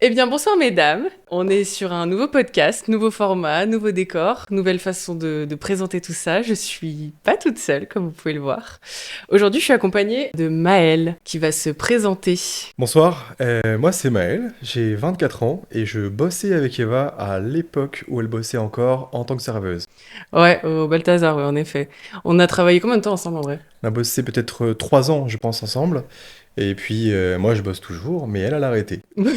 Eh bien, bonsoir mesdames. On est sur un nouveau podcast, nouveau format, nouveau décor, nouvelle façon de présenter tout ça. Je suis pas toute seule, comme vous pouvez le voir. Aujourd'hui, je suis accompagnée de Maëlle, qui va se présenter. Bonsoir, moi c'est Maël, j'ai 24 ans et je bossais avec Eva à l'époque où elle bossait encore en tant que serveuse. Ouais, au Balthazar, ouais, en effet. On a travaillé combien de temps ensemble en vrai? On a bossé peut-être 3 ans, je pense, ensemble. Et puis moi je bosse toujours, mais elle a arrêté. Oui,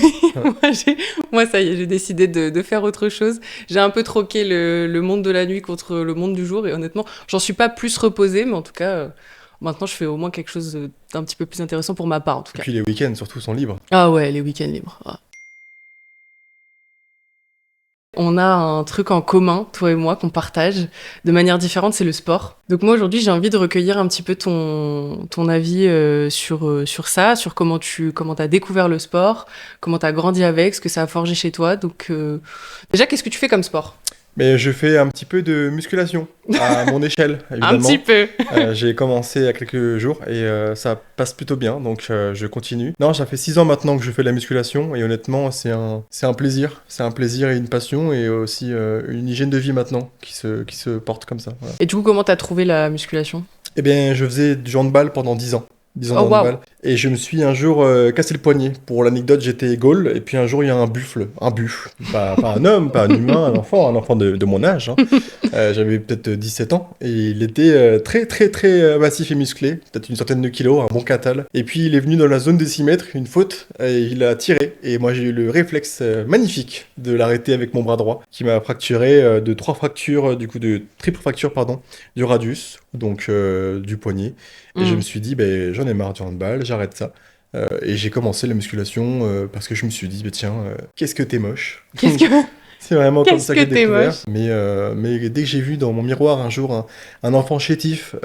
Ouais. moi, ça y est, j'ai décidé de faire autre chose. J'ai un peu troqué le monde de la nuit contre le monde du jour et honnêtement, j'en suis pas plus reposée, mais en tout cas, maintenant je fais au moins quelque chose d'un petit peu plus intéressant pour ma part en tout Et cas. puis les week-ends surtout sont libres. Ah ouais, les week-ends libres. Ah. On a un truc en commun, toi et moi, qu'on partage de manière différente, c'est le sport. Donc moi aujourd'hui j'ai envie de recueillir un petit peu ton avis sur ça, sur comment t'as découvert le sport, comment t'as grandi avec, ce que ça a forgé chez toi. Donc déjà qu'est-ce que tu fais comme sport? Mais je fais un petit peu de musculation, à mon échelle Un petit évidemment. peu. J'ai commencé il y a quelques jours et ça passe plutôt bien, donc je continue. Non, ça fait 6 ans maintenant que je fais de la musculation et honnêtement, c'est un plaisir. C'est un plaisir et une passion et aussi une hygiène de vie maintenant qui se porte comme ça. Voilà. Et du coup comment t'as trouvé la musculation? Eh bien, je faisais du handball pendant 10 ans. 10 ans de Oh waouh. handball. Et je me suis un jour cassé le poignet. Pour l'anecdote, j'étais goal. Et puis un jour, il y a un buffle. Un buffle. Pas un homme, pas un humain, un enfant de mon âge, hein. J'avais peut-être 17 ans. Et il était très, très, très massif et musclé. Peut-être une centaine de kilos, un bon catal. Et puis il est venu dans la zone des 6 mètres, une faute. Et il a tiré. Et moi, j'ai eu le réflexe magnifique de l'arrêter avec mon bras droit. Qui m'a fracturé de 3 fractures, du coup de triple fracture, pardon, du radius. Donc du poignet. Et je me Hmm. suis dit, ben, j'en ai marre du handball, j'arrête ça. Et j'ai commencé la musculation parce que je me suis dit, ben, tiens, qu'est-ce que t'es moche. Qu'est-ce que C'est vraiment comme qu'est-ce ça que que j'ai t'es découvert. moche? Mais dès que j'ai vu dans mon miroir un jour un enfant chétif,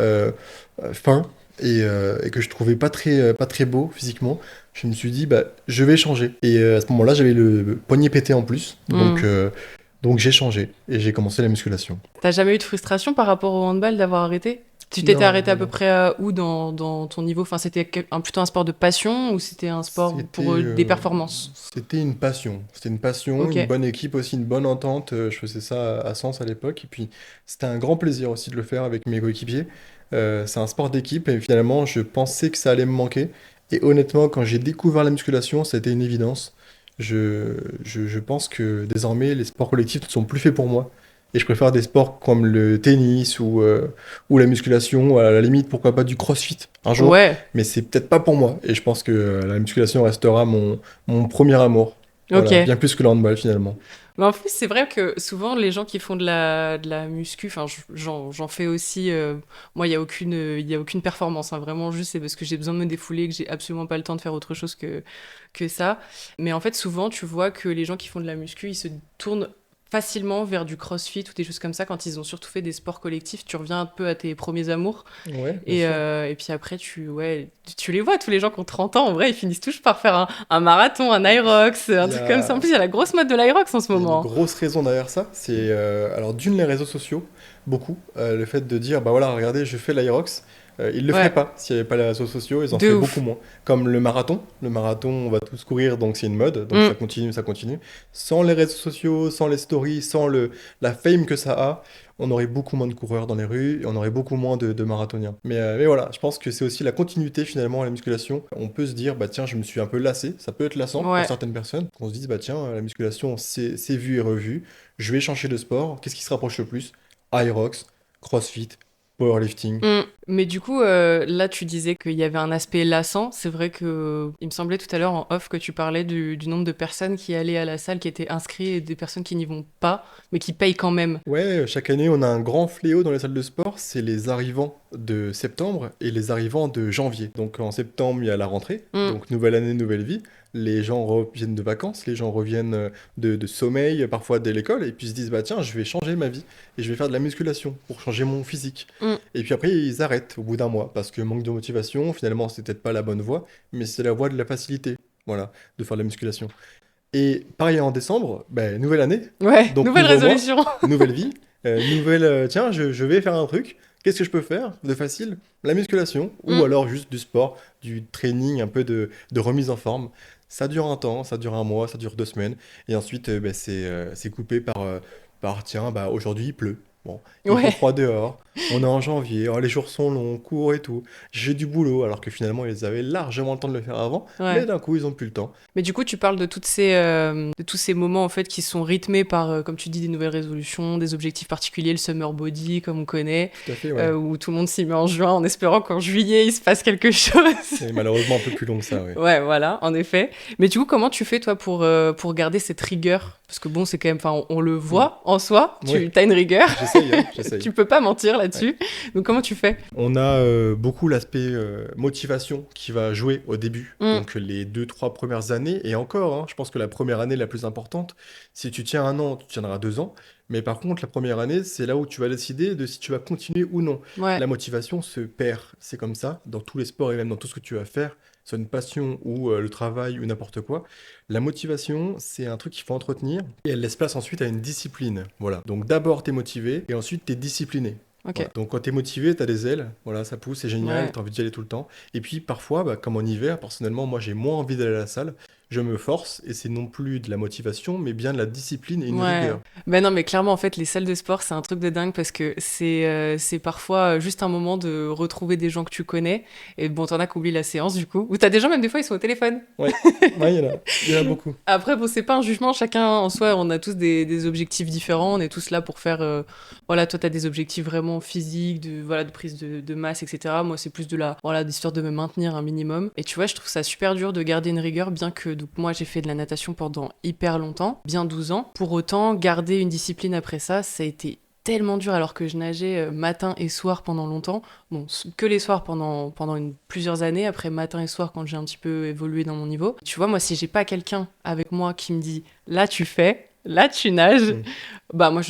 fin, et que je trouvais pas très beau physiquement, je me suis dit, bah, je vais changer. Et à ce moment-là, j'avais le poignet pété en plus. Hmm. Donc j'ai changé et j'ai commencé la musculation. T'as jamais eu de frustration par rapport au handball d'avoir arrêté? Tu t'étais Non, arrêté à non, peu non. près où dans ton niveau? Enfin, c'était plutôt un sport de passion ou c'était un sport C'était pour des euh, performances? c'était une passion. C'était une passion, Ok. une bonne équipe aussi, une bonne entente. Je faisais ça à Sens à l'époque. Et puis, c'était un grand plaisir aussi de le faire avec mes coéquipiers. C'est un sport d'équipe et finalement, je pensais que ça allait me manquer. Et honnêtement, quand j'ai découvert la musculation, ça a été une évidence. Je pense que désormais, les sports collectifs ne sont plus faits pour moi. Et je préfère des sports comme le tennis ou la musculation, ou à la limite, pourquoi pas du crossfit un jour. Ouais. Mais c'est peut-être pas pour moi. Et je pense que la musculation restera mon premier amour. Voilà, Ok. bien plus que le handball finalement. Mais en plus, c'est vrai que souvent, les gens qui font de la muscu, enfin, j'en fais aussi. Moi, il y a aucune performance, hein, vraiment, juste c'est parce que j'ai besoin de me défouler, que j'ai absolument pas le temps de faire autre chose que ça. Mais en fait, souvent, tu vois que les gens qui font de la muscu, ils se tournent facilement vers du crossfit ou des choses comme ça quand ils ont surtout fait des sports collectifs. Tu reviens un peu à tes premiers amours. Ouais, bien Et, sûr. euh, et puis après, tu les vois, tous les gens qui ont 30 ans, en vrai, ils finissent tous par faire un marathon, un Irox, un Il y truc comme ça. En a, plus, il y a la grosse mode de l'Irox en ce il y a une moment. grosse raison derrière ça. C'est alors d'une les réseaux sociaux, beaucoup. Le fait de dire, bah voilà, regardez, je fais l'Aerox. Ils le feraient Ouais, pas s'il n'y avait pas les réseaux sociaux, ils en de feraient beaucoup ouf. moins. Comme le marathon. Le marathon, on va tous courir, donc c'est une mode, donc ça Mm. continue, ça continue. Sans les réseaux sociaux, sans les stories, sans la fame que ça a, on aurait beaucoup moins de coureurs dans les rues et on aurait beaucoup moins de marathoniens. Mais voilà, je pense que c'est aussi la continuité finalement à la musculation. On peut se dire, bah tiens, je me suis un peu lassé, ça peut être lassant pour Ouais. certaines personnes. Qu'on se dise, bah tiens, la musculation, c'est vu et revu, je vais changer de sport, qu'est-ce qui se rapproche le plus? Aerox, CrossFit, powerlifting. Mm. Mais du coup, là, tu disais qu'il y avait un aspect lassant. C'est vrai que il me semblait tout à l'heure en off que tu parlais du nombre de personnes qui allaient à la salle, qui étaient inscrites, et des personnes qui n'y vont pas, mais qui payent quand même. Ouais, chaque année, on a un grand fléau dans les salles de sport, c'est les arrivants de septembre et les arrivants de janvier. Donc en septembre, il y a la rentrée, Mm. donc nouvelle année, nouvelle vie. Les gens reviennent de vacances, les gens reviennent de sommeil, parfois dès l'école, et puis ils se disent, bah tiens, je vais changer ma vie et je vais faire de la musculation pour changer mon physique. Mm. Et puis après, ils arrêtent au bout d'un mois parce que manque de motivation, finalement, c'est peut-être pas la bonne voie, mais c'est la voie de la facilité, voilà, de faire de la musculation. Et pareil en décembre, ben, nouvelle année, Ouais, donc nouvelle nouveau mois, résolution. nouvelle vie, tiens, je vais faire un truc, qu'est-ce que je peux faire de facile? La musculation, ou Mm. alors juste du sport, du training, un peu de remise en forme. Ça dure un temps, ça dure un mois, ça dure 2 semaines. Et ensuite, c'est coupé par, tiens, bah, aujourd'hui il pleut. Bon, il fait Ouais, froid dehors. On est en janvier, oh, les jours sont longs, courts et tout. J'ai du boulot, alors que finalement, ils avaient largement le temps de le faire avant. Mais ouais. d'un coup, ils ont plus le temps. Mais du coup, tu parles de de tous ces moments en fait qui sont rythmés par, comme tu dis, des nouvelles résolutions, des objectifs particuliers, le summer body comme on connaît, Tout à fait, ouais. où tout le monde s'y met en juin en espérant qu'en juillet il se passe quelque chose. C'est malheureusement un peu plus long que ça, ouais. Ouais, voilà, en effet. Mais du coup, comment tu fais toi pour garder cette rigueur? Parce que bon, c'est quand même, enfin, on le Mm. voit en soi, tu Ouais, as une rigueur, j'essaye, hein, j'essaye. tu peux pas mentir Ouais. là-dessus. Donc comment tu fais? On a beaucoup l'aspect motivation qui va jouer au début. Mm, Donc les 2, 3 premières années, et encore, hein, je pense que la première année est la plus importante. Si tu tiens un an, tu tiendras 2 ans. Mais par contre, la première année, c'est là où tu vas décider de si tu vas continuer ou non. ouais, La motivation se perd. C'est comme ça, dans tous les sports et même dans tout ce que tu vas faire, soit une passion ou le travail ou n'importe quoi. La motivation, c'est un truc qu'il faut entretenir et elle laisse place ensuite à une discipline. Voilà. Donc d'abord, tu es motivé et ensuite, tu es discipliné. ok, Voilà. Donc quand t'es motivé, t'as des ailes, voilà, ça pousse, c'est génial, ouais. t'as envie d'y aller tout le temps. Et puis parfois, bah, comme en hiver, personnellement, moi j'ai moins envie d'aller à la salle, je me force, et c'est non plus de la motivation, mais bien de la discipline et une Ouais. rigueur. Ben non, mais clairement, en fait, les salles de sport, c'est un truc de dingue parce que c'est parfois juste un moment de retrouver des gens que tu connais. Et bon, t'en as qui oublient la séance, du coup. Ou t'as des gens, même des fois, ils sont au téléphone. Ouais, ouais, il y en a beaucoup. Après, bon, c'est pas un jugement. Chacun, en soi, on a tous des objectifs différents. On est tous là pour faire. Voilà, toi, t'as des objectifs vraiment physiques, voilà, de prise de masse, etc. Moi, c'est plus voilà, d'histoire de me maintenir un minimum. Et tu vois, je trouve ça super dur de garder une rigueur, bien que, donc, moi, j'ai fait de la natation pendant hyper longtemps, bien 12 ans. Pour autant, garder une discipline après ça a été tellement dur alors que je nageais matin et soir pendant longtemps. Bon, que les soirs pendant plusieurs années, après matin et soir quand j'ai un petit peu évolué dans mon niveau. Tu vois, moi, si j'ai pas quelqu'un avec moi qui me dit là tu fais, là tu nages, Mm. bah moi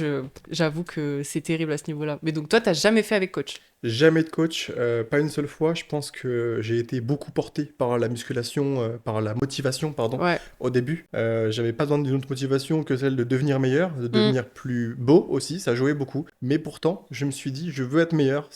j'avoue que c'est terrible à ce niveau-là. Mais donc toi, t'as jamais fait avec coach? Jamais de coach, pas une seule fois. Je pense que j'ai été beaucoup porté par la musculation, par la motivation, pardon, Ouais. au début. J'avais pas besoin d'une autre motivation que celle de devenir meilleur, de Mm. devenir plus beau aussi, ça jouait beaucoup. Mais pourtant, je me suis dit, je veux être meilleur.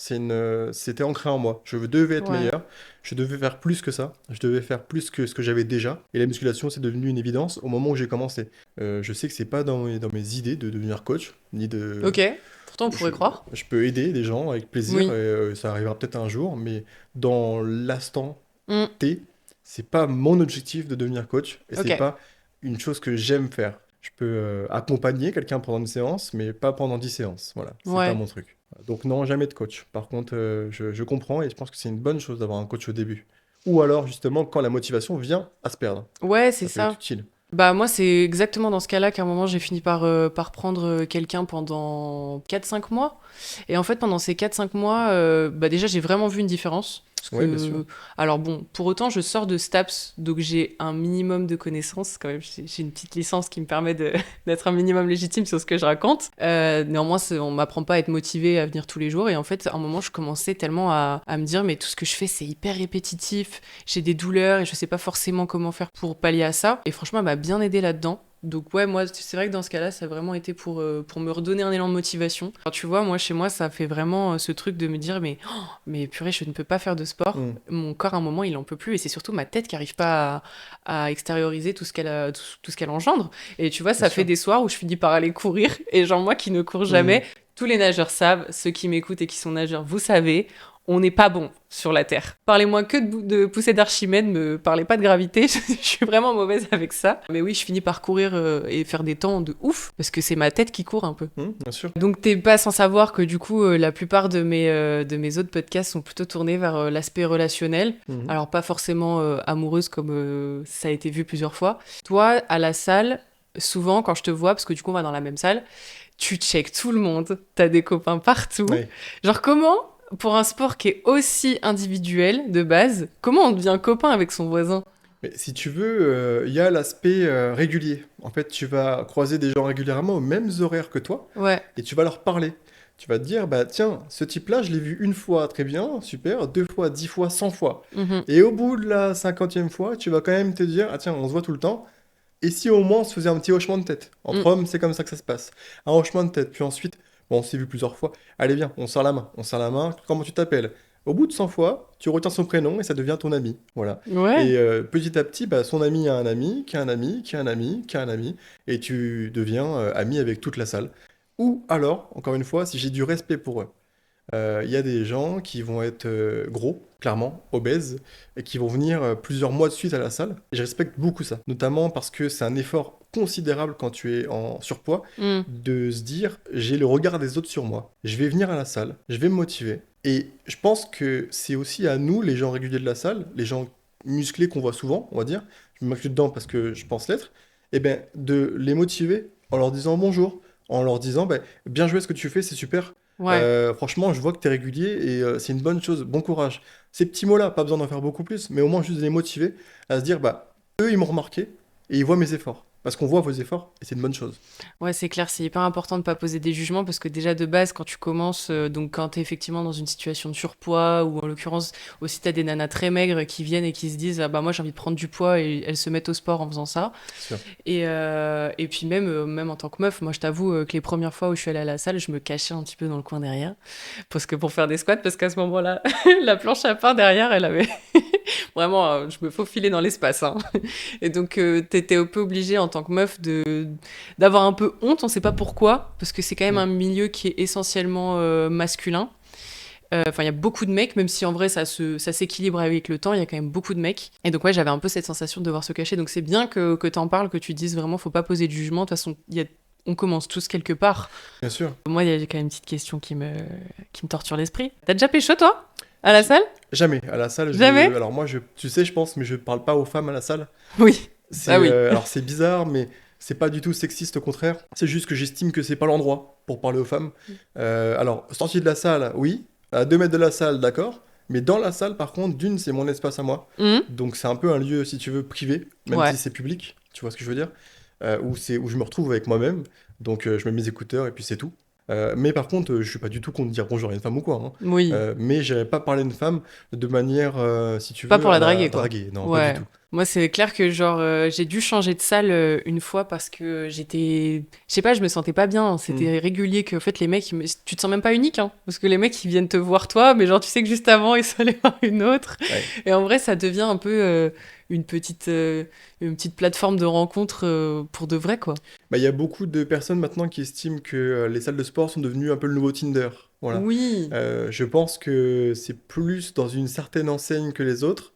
C'était ancré en moi. Devais être Ouais. meilleur. Je devais faire plus que ça. Je devais faire plus que ce que j'avais déjà. Et la musculation, c'est devenu une évidence au moment où j'ai commencé. Je sais que c'est pas dans mes idées de devenir coach, ni de Ok. Pourtant, on je, pourrait croire. je peux aider des gens avec plaisir et Oui. ça arrivera peut-être un jour, mais dans l'instant Mm. T, c'est pas mon objectif de devenir coach et c'est Ok. pas une chose que j'aime faire. Je peux accompagner quelqu'un pendant une séance, mais pas pendant 10 séances. Voilà, c'est pas Ouais. mon truc. Donc non, jamais de coach. Par contre, je comprends et je pense que c'est une bonne chose d'avoir un coach au début. Ou alors justement quand la motivation vient à se perdre. Ouais, c'est Ça peut être ça. utile. Bah moi c'est exactement dans ce cas-là qu'à un moment j'ai fini par prendre quelqu'un pendant 4 5 mois. Et en fait pendant ces 4 5 mois, bah déjà j'ai vraiment vu une différence. Parce Oui, bien sûr. que, alors bon, pour autant je sors de STAPS, donc j'ai un minimum de connaissances quand même. J'ai une petite licence qui me permet d'être un minimum légitime sur ce que je raconte. Néanmoins on m'apprend pas à être motivé à venir tous les jours. Et en fait à un moment je commençais tellement à me dire mais tout ce que je fais c'est hyper répétitif, j'ai des douleurs et je sais pas forcément comment faire pour pallier à ça. Et franchement, elle m'a bien aidé là-dedans. Donc ouais, moi, c'est vrai que dans ce cas-là, ça a vraiment été pour me redonner un élan de motivation. Alors, tu vois, moi, chez moi, ça fait vraiment ce truc de me dire, mais purée, je ne peux pas faire de sport. Hmm, Mon corps, à un moment, il en peut plus. Et c'est surtout ma tête qui arrive pas à extérioriser tout ce qu'elle engendre. Et tu vois, bien ça fait sûr. des soirs où je finis par aller courir. Et genre, moi qui ne cours Hmm. jamais, tous les nageurs savent, ceux qui m'écoutent et qui sont nageurs, vous savez, on n'est pas bon sur la Terre. Parlez-moi que de poussée d'Archimède, me parlez pas de gravité, je suis vraiment mauvaise avec ça. Mais oui, je finis par courir et faire des temps de ouf, parce que c'est ma tête qui court un peu. Bien sûr. Donc t'es pas sans savoir que du coup, la plupart de mes autres podcasts sont plutôt tournés vers l'aspect relationnel. Mhm. Alors pas forcément amoureuse comme ça a été vu plusieurs fois. Toi, à la salle, souvent quand je te vois, parce que du coup on va dans la même salle, tu checkes tout le monde, t'as des copains partout. Ouais. Genre comment, pour un sport qui est aussi individuel de base, comment on devient copain avec son voisin? Mais si tu veux, il y a l'aspect régulier. En fait, tu vas croiser des gens régulièrement aux mêmes horaires que toi Ouais. et tu vas leur parler. Tu vas te dire, bah tiens, ce type-là, je l'ai vu une fois, très bien, super, 2 fois, 10 fois, 100 fois. Mhm. Et au bout de la 50e fois, tu vas quand même te dire, ah tiens, on se voit tout le temps. Et si au moins on se faisait un petit hochement de tête? Entre Mm. hommes, c'est comme ça que ça se passe. Un hochement de tête, puis ensuite, bon, on s'est vu plusieurs fois. Allez, viens, on serre la main. On serre la main. Comment tu t'appelles? Au bout de 100 fois, tu retiens son prénom et ça devient ton ami. Voilà. Ouais. Et petit à petit, bah, son ami a un ami, qui a un ami, qui a un ami, qui a un ami, et tu deviens ami avec toute la salle. Ou alors, encore une fois, si j'ai du respect pour eux. Il y a des gens qui vont être gros, clairement, obèses, et qui vont venir plusieurs mois de suite à la salle. Et je respecte beaucoup ça, notamment parce que c'est un effort considérable quand tu es en surpoids, Mm. de se dire, j'ai le regard des autres sur moi. Je vais venir à la salle, je vais me motiver. Et je pense que c'est aussi à nous, les gens réguliers de la salle, les gens musclés qu'on voit souvent, on va dire, je m'inclus dedans parce que je pense l'être, et ben de les motiver en leur disant bonjour, en leur disant, ben, bien joué ce que tu fais, c'est super. Ouais. Franchement, je vois que tu es régulier et c'est une bonne chose. Bon courage. Ces petits mots-là, pas besoin d'en faire beaucoup plus, mais au moins juste de les motiver à se dire, bah, eux, ils m'ont remarqué et ils voient mes efforts. Parce qu'on voit vos efforts et c'est une bonne chose. Ouais, c'est clair, c'est hyper important de pas poser des jugements parce que déjà de base, quand tu commences, donc quand t'es effectivement dans une situation de surpoids ou en l'occurrence aussi t'as des nanas très maigres qui viennent et qui se disent ah bah moi j'ai envie de prendre du poids et elles se mettent au sport en faisant ça. C'est sûr. Et puis même en tant que meuf, moi je t'avoue que les premières fois où je suis allée à la salle, je me cachais un petit peu dans le coin derrière parce que pour faire des squats parce qu'à ce moment-là, la planche à pain derrière, elle avait vraiment, je me faufilais dans l'espace, hein. Et donc, t'étais un peu obligée en tant que meuf d'avoir un peu honte, on sait pas pourquoi, parce que c'est quand même Mm. un milieu qui est essentiellement masculin. Enfin, il y a beaucoup de mecs, même si en vrai ça s'équilibre avec le temps, il y a quand même beaucoup de mecs. Et donc, ouais, j'avais un peu cette sensation de devoir se cacher. Donc, c'est bien que t'en parles, que tu dises vraiment, faut pas poser de jugement. De toute façon, on commence tous quelque part. Bien sûr. Moi, il y a quand même une petite question qui me torture l'esprit. T'as déjà pécho, toi? À la salle? Jamais. À la salle, Jamais? alors moi, tu sais, je pense, mais je parle pas aux femmes à la salle. Oui. C'est, Ah oui. alors c'est bizarre, mais c'est pas du tout sexiste, au contraire. C'est juste que j'estime que c'est pas l'endroit pour parler aux femmes. Alors, sortie de la salle, oui. À 2 mètres de la salle, d'accord. Mais dans la salle, par contre, d'une, c'est mon espace à moi. Mhm. Donc c'est un peu un lieu, si tu veux, privé, même Ouais. si c'est public. Tu vois ce que je veux dire? Où je me retrouve avec moi-même. Donc je mets mes écouteurs et puis c'est tout. Mais par contre, je suis pas du tout contre dire bonjour à une femme ou quoi, hein. Oui. Mais j'irai pas parler à une femme de manière, si tu Pas veux, pour à la la draguer, quoi. draguer. Non, pas du Ouais. tout. Moi, c'est clair que, genre, j'ai dû changer de salle une fois parce que j'étais. Je sais pas, je me sentais pas bien. C'était régulier que, en fait, les mecs, tu te sens même pas unique, hein. Parce que les mecs, ils viennent te voir toi, mais genre, tu sais que juste avant, ils sont allés voir une autre. Ouais. Et en vrai, ça devient un peu une petite plateforme de rencontre pour de vrai, quoi. Bah, il y a beaucoup de personnes maintenant qui estiment que les salles de sport sont devenues un peu le nouveau Tinder. Voilà. Oui. Je pense que c'est plus dans une certaine enseigne que les autres,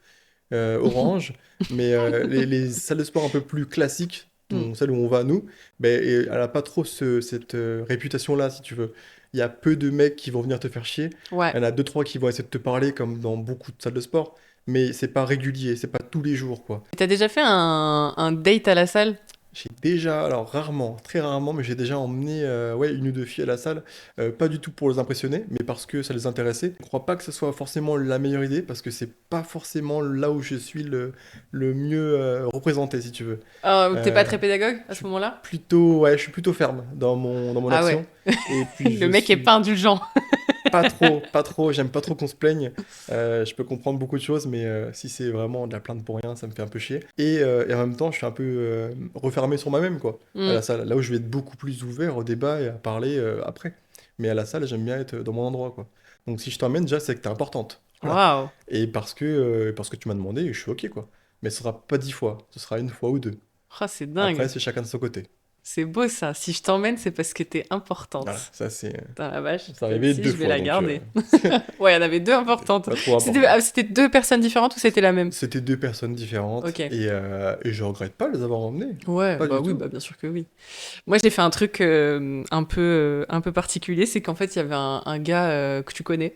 Orange, mais les salles de sport un peu plus classiques, Mm. celles où on va nous, ben, et elle a pas trop cette réputation-là, si tu veux. Il y a peu de mecs qui vont venir te faire chier. Ouais. Il y en a deux, trois qui vont essayer de te parler, comme dans beaucoup de salles de sport, mais c'est pas régulier, c'est pas tous les jours, quoi. T'as déjà fait un date à la salle? J'ai déjà, alors rarement, très rarement, mais j'ai déjà emmené ouais, une ou deux filles à la salle, pas du tout pour les impressionner, mais parce que ça les intéressait. Je crois pas que ce soit forcément la meilleure idée, parce que c'est pas forcément là où je suis le mieux représenté, si tu veux. T'es pas Euh, très pédagogue à je ce suis moment-là? plutôt, ouais, je suis plutôt ferme dans mon Ah ouais. action, et puis Le je mec est suis pas indulgent. pas trop, j'aime pas trop qu'on se plaigne. Je peux comprendre beaucoup de choses, mais si c'est vraiment de la plainte pour rien, ça me fait un peu chier. Et en même temps, je suis un peu refermé sur moi-même, quoi, à Mm. la salle. Là où je vais être beaucoup plus ouvert au débat et à parler après. Mais à la salle, j'aime bien être dans mon endroit, quoi. Donc si je t'emmène, déjà, c'est que t'es importante. Voilà. Waouh. Et parce que tu m'as demandé, je suis OK, quoi. Mais ce sera pas 10 fois, ce sera une fois ou deux. Oh, c'est Après, dingue. c'est chacun de son côté. C'est beau ça. Si je t'emmène, c'est parce que t'es importante. Voilà, ça c'est... Putain, la vache, Ça arrivé celle-ci, deux je vais fois, la donc garder. Ouais, il y en avait deux importantes. pas trop C'était important. c'était deux personnes différentes ou c'était la même? C'était deux personnes différentes Ok. et je regrette pas de les avoir emmenées. Ouais, Pas bah du oui, tout. bah bien sûr que oui. Moi, j'ai fait un truc un peu particulier, c'est qu'en fait, il y avait un gars que tu connais,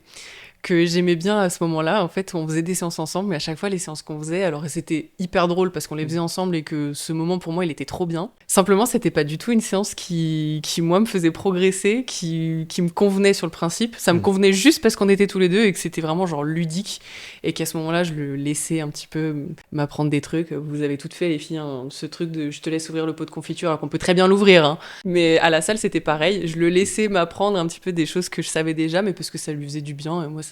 que j'aimais bien à ce moment-là. En fait, on faisait des séances ensemble, mais à chaque fois, les séances qu'on faisait, alors c'était hyper drôle parce qu'on les faisait ensemble et que ce moment, pour moi, il était trop bien. Simplement, c'était pas du tout une séance qui moi, me faisait progresser, qui me convenait sur le principe. Ça me Mm. convenait juste parce qu'on était tous les deux et que c'était vraiment genre ludique et qu'à ce moment-là, je le laissais un petit peu m'apprendre des trucs. Vous avez toutes fait, les filles, hein, ce truc de je te laisse ouvrir le pot de confiture alors qu'on peut très bien l'ouvrir, hein. Mais à la salle, c'était pareil. Je le laissais m'apprendre un petit peu des choses que je savais déjà, mais parce que ça lui faisait du bien. Et moi,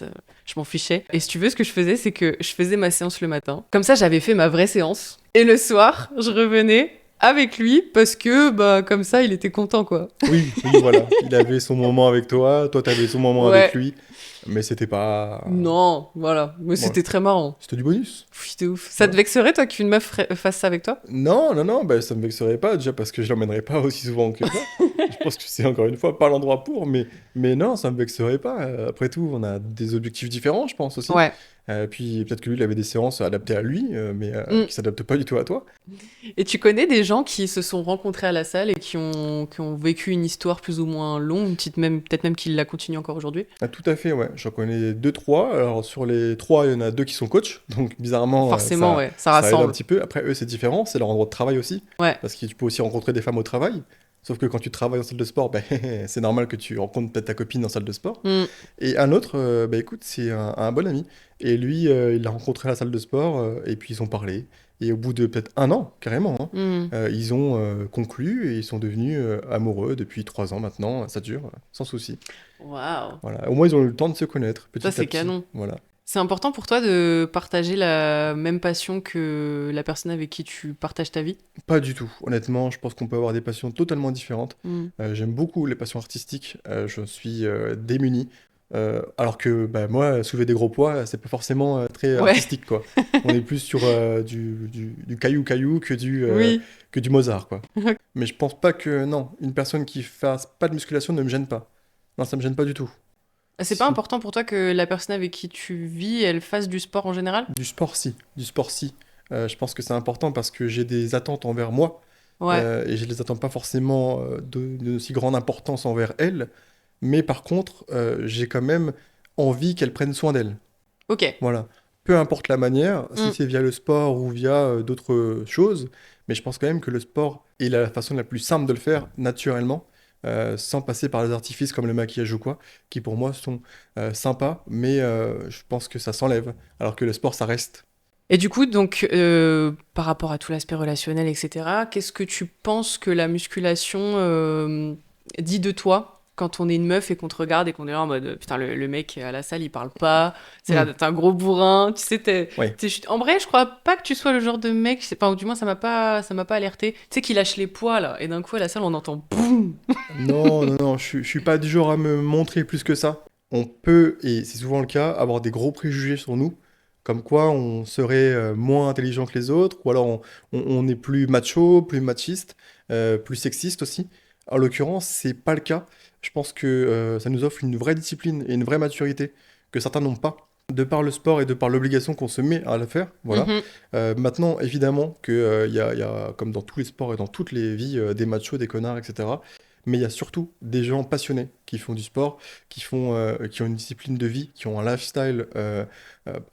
je m'en fichais. Et si tu veux, ce que je faisais, c'est que je faisais ma séance le matin. Comme ça, j'avais fait ma vraie séance. Et le soir, je revenais avec lui parce que, bah, comme ça, il était content, quoi. Oui, oui, voilà. Il avait son moment avec toi, toi t'avais son moment avec Ouais. lui, mais c'était pas... Non, voilà. Mais Voilà. c'était très marrant. C'était du bonus. Oui, de ouf. Ça te Voilà. vexerait, toi, qu'une meuf fasse ça avec toi? Non, non, non, bah, ça me vexerait pas, déjà parce que je l'emmènerais pas aussi souvent que ça. Je pense que c'est encore une fois pas l'endroit pour, mais non, ça me vexerait pas. Après tout, on a des objectifs différents, je pense aussi. Ouais. Puis peut-être que lui, il avait des séances adaptées à lui, mais Mm. qui s'adaptent pas du tout à toi. Et tu connais des gens qui se sont rencontrés à la salle et qui ont vécu une histoire plus ou moins longue, peut-être même qu'ils la continuent encore aujourd'hui? Ah, tout à fait, ouais. J'en connais deux, trois. Alors sur les trois, il y en a deux qui sont coachs, donc bizarrement, Forcément, ouais, ça ça aide un rassemble. petit peu. Après, eux, c'est différent, c'est leur endroit de travail aussi, Ouais. parce que tu peux aussi rencontrer des femmes au travail. Sauf que quand tu travailles en salle de sport, ben, c'est normal que tu rencontres peut-être ta copine en salle de sport. Mm. Et un autre, bah écoute, c'est un bon ami. Et lui, il l'a rencontré à la salle de sport, et puis ils ont parlé. Et au bout de peut-être un an, carrément, hein, Mm. ils ont conclu et ils sont devenus amoureux depuis 3 ans maintenant. Ça dure, sans souci. Waouh. Voilà. Au moins, ils ont eu le temps de se connaître Ça, petit à c'est petit. canon. Voilà. C'est important pour toi de partager la même passion que la personne avec qui tu partages ta vie? Pas du tout. Honnêtement, je pense qu'on peut avoir des passions totalement différentes. Mm. J'aime beaucoup les passions artistiques. Je suis démuni. Alors que bah, moi, soulever des gros poids, c'est pas forcément très Ouais. artistique, quoi. On est plus sur du caillou-caillou Oui. que du Mozart, quoi. Mais je pense pas que, non, une personne qui fasse pas de musculation ne me gêne pas. Non, ça me gêne pas du tout. C'est pas Si. important pour toi que la personne avec qui tu vis, elle fasse du sport en général? Du sport, si. Du sport, si. Je pense que c'est important parce que j'ai des attentes envers moi Ouais. et je les attends pas forcément de si grande importance envers elle. Mais par contre, j'ai quand même envie qu'elle prenne soin d'elle. Ok. Voilà. Peu importe la manière, si Mm. c'est via le sport ou via d'autres choses, mais je pense quand même que le sport est la façon la plus simple de le faire naturellement, sans passer par les artifices comme le maquillage ou quoi, qui pour moi sont sympas, mais je pense que ça s'enlève, alors que le sport, ça reste. Et du coup, donc, par rapport à tout l'aspect relationnel, etc., qu'est-ce que tu penses que la musculation dit de toi quand on est une meuf et qu'on te regarde et qu'on est là en mode putain, le mec à la salle, il parle pas, c'est l'air Hmm. d'être un gros bourrin, tu sais, Ouais. en vrai, je crois pas que tu sois le genre de mec, enfin, ou du moins, ça m'a pas alerté, tu sais, qui lâche les poids, là, et d'un coup, à la salle, on entend boum. Non, non, non, je suis pas du genre à me montrer plus que ça. On peut, et c'est souvent le cas, avoir des gros préjugés sur nous, comme quoi on serait moins intelligent que les autres, ou alors on est plus macho, plus machiste, plus sexiste aussi. En l'occurrence, c'est pas le cas. Je pense que ça nous offre une vraie discipline et une vraie maturité que certains n'ont pas. De par le sport et de par l'obligation qu'on se met à le faire, voilà. Mhm. Maintenant, évidemment, il y a, comme dans tous les sports et dans toutes les vies, des machos, des connards, etc. Mais il y a surtout des gens passionnés qui font du sport, qui ont une discipline de vie, qui ont un lifestyle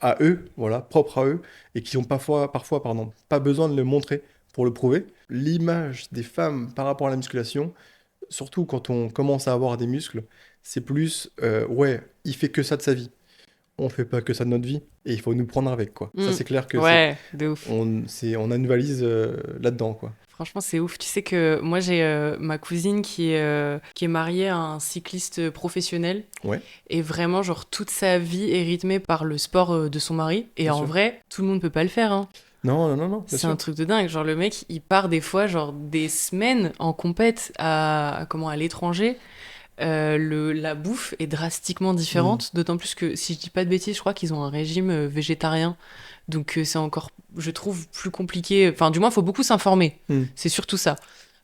à eux, voilà, propre à eux, et qui ont parfois, pardon, pas besoin de le montrer pour le prouver. L'image des femmes par rapport à la musculation, surtout quand on commence à avoir des muscles, c'est plus, ouais, il fait que ça de sa vie. On fait pas que ça de notre vie, et il faut nous prendre avec, quoi. Ça, Mm. c'est clair que Ouais, de ouf. on a une valise là-dedans, quoi. Franchement, c'est ouf. Tu sais que moi, j'ai ma cousine qui est mariée à un cycliste professionnel. Ouais, Et vraiment, genre, toute sa vie est rythmée par le sport de son mari. Et bien en sûr. vrai, tout le monde peut pas le faire, hein. Non, non, non, non, bien C'est un sûr. truc de dingue. Genre, le mec, il part des fois, genre, des semaines en compète à l'étranger. La bouffe est drastiquement Mm. différente. D'autant plus que, si je dis pas de bêtises, je crois qu'ils ont un régime végétarien. Donc, c'est encore, je trouve, plus compliqué. Enfin, du moins, il faut beaucoup s'informer. Mm. C'est surtout ça.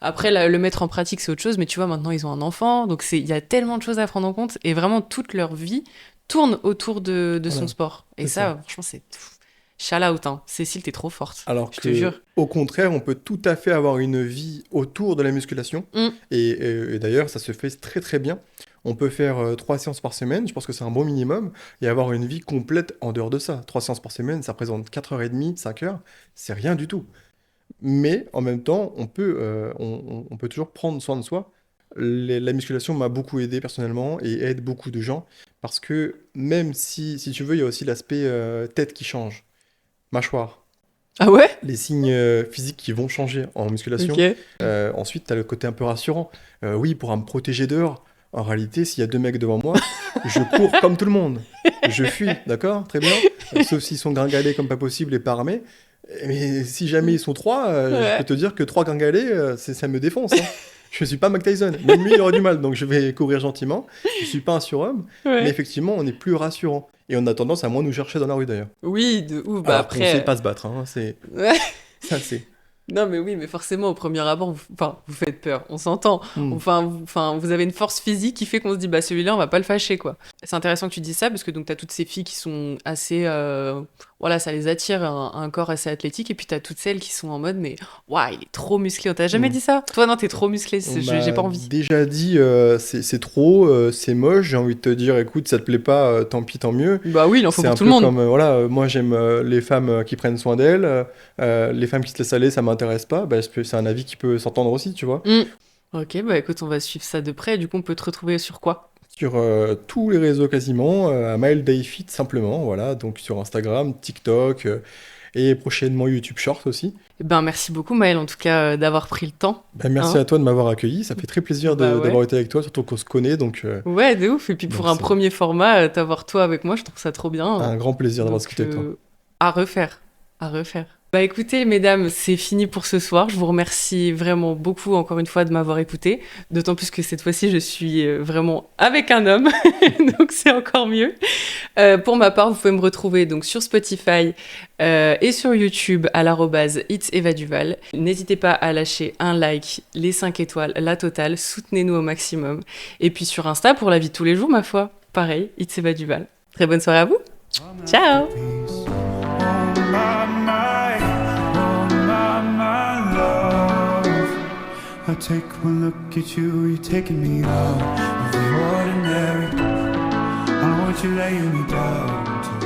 Après, le mettre en pratique, c'est autre chose. Mais tu vois, maintenant, ils ont un enfant. Donc, il y a tellement de choses à prendre en compte. Et vraiment, toute leur vie tourne autour de son Voilà, sport. Et c'est ça. ça, franchement, c'est... Shout out, hein. Cécile, t'es trop forte. Alors Je te que, jure. au contraire, on peut tout à fait avoir une vie autour de la musculation. Mm. Et d'ailleurs, ça se fait très très bien. On peut faire 3 séances par semaine, je pense que c'est un bon minimum, et avoir une vie complète en dehors de ça. 3 séances par semaine, ça représente 4h30, 5 heures, c'est rien du tout. Mais en même temps, on peut toujours prendre soin de soi. La musculation m'a beaucoup aidé personnellement et aide beaucoup de gens parce que même si tu veux, il y a aussi l'aspect tête qui change, mâchoire, Ah ouais? les signes physiques qui vont changer en musculation. Ok. Ensuite, tu as le côté un peu rassurant. Oui, pour me protéger dehors. En réalité, s'il y a deux mecs devant moi, je cours comme tout le monde. Je fuis, d'accord? Très bien. Sauf s'ils sont gringalés comme pas possible et pas armés. Mais si jamais ils sont 3, je Ouais. peux te dire que 3 gringalés, ça me défonce. Hein. Je suis pas Mike Tyson. Même lui, il aurait du mal, donc je vais courir gentiment. Je suis pas un surhomme, mais Ouais. effectivement, on est plus rassurant. Et on a tendance à moins nous chercher dans la rue d'ailleurs. Oui, de ouf. Bah Alors qu'on sait après. pas se battre, hein, c'est Ouais. ça, c'est. Non, mais oui, mais forcément, au premier abord, enfin, vous faites peur, on s'entend. Hmm. Enfin, vous avez une force physique qui fait qu'on se dit, bah celui-là, on va pas le fâcher, quoi. C'est intéressant que tu dis ça, parce que donc t'as toutes ces filles qui sont assez, voilà, ça les attire, un corps assez athlétique, et puis t'as toutes celles qui sont en mode, mais, waouh, il est trop musclé. On t'a jamais Hmm. dit ça? Toi, non, t'es trop musclé, On j'ai m'a pas envie. déjà dit c'est trop, c'est moche. J'ai envie de te dire, écoute, ça te plaît pas, tant pis, tant mieux. Bah oui, il en faut C'est pour un tout le peu monde. comme, voilà, moi j'aime les femmes qui prennent soin d'elles, les femmes qui se laissent aller, ça m'intéresse pas. Bah, c'est un avis qui peut s'entendre aussi, tu vois. Hmm. Ok, bah écoute, on va suivre ça de près, du coup, on peut te retrouver sur quoi? Sur tous les réseaux quasiment, à Maël Dayfit simplement, voilà, donc sur Instagram, TikTok et prochainement YouTube Short aussi. Eh ben, merci beaucoup, Maëlle, en tout cas, d'avoir pris le temps. Bah, merci Hein? à toi de m'avoir accueilli, ça fait très plaisir Bah ouais. d'avoir été avec toi, surtout qu'on se connaît, Ouais, de ouf. Et puis pour donc un c'est premier format, t'avoir toi avec moi, je trouve ça trop bien. Hein. un grand plaisir d'avoir Donc, discuté avec toi. à refaire. À refaire. Bah écoutez, mesdames, c'est fini pour ce soir. Je vous remercie vraiment beaucoup, encore une fois, de m'avoir écouté. D'autant plus que cette fois-ci, je suis vraiment avec un homme. Donc c'est encore mieux. Pour ma part, vous pouvez me retrouver donc sur Spotify et sur YouTube à l'arrobase It's Eva Duval. N'hésitez pas à lâcher un like, les 5 étoiles, la totale. Soutenez-nous au maximum. Et puis sur Insta, pour la vie de tous les jours, ma foi, pareil, It's Eva Duval. Très bonne soirée à vous. Ciao! I take one look at you, you're taking me out of the ordinary. I want you laying me down to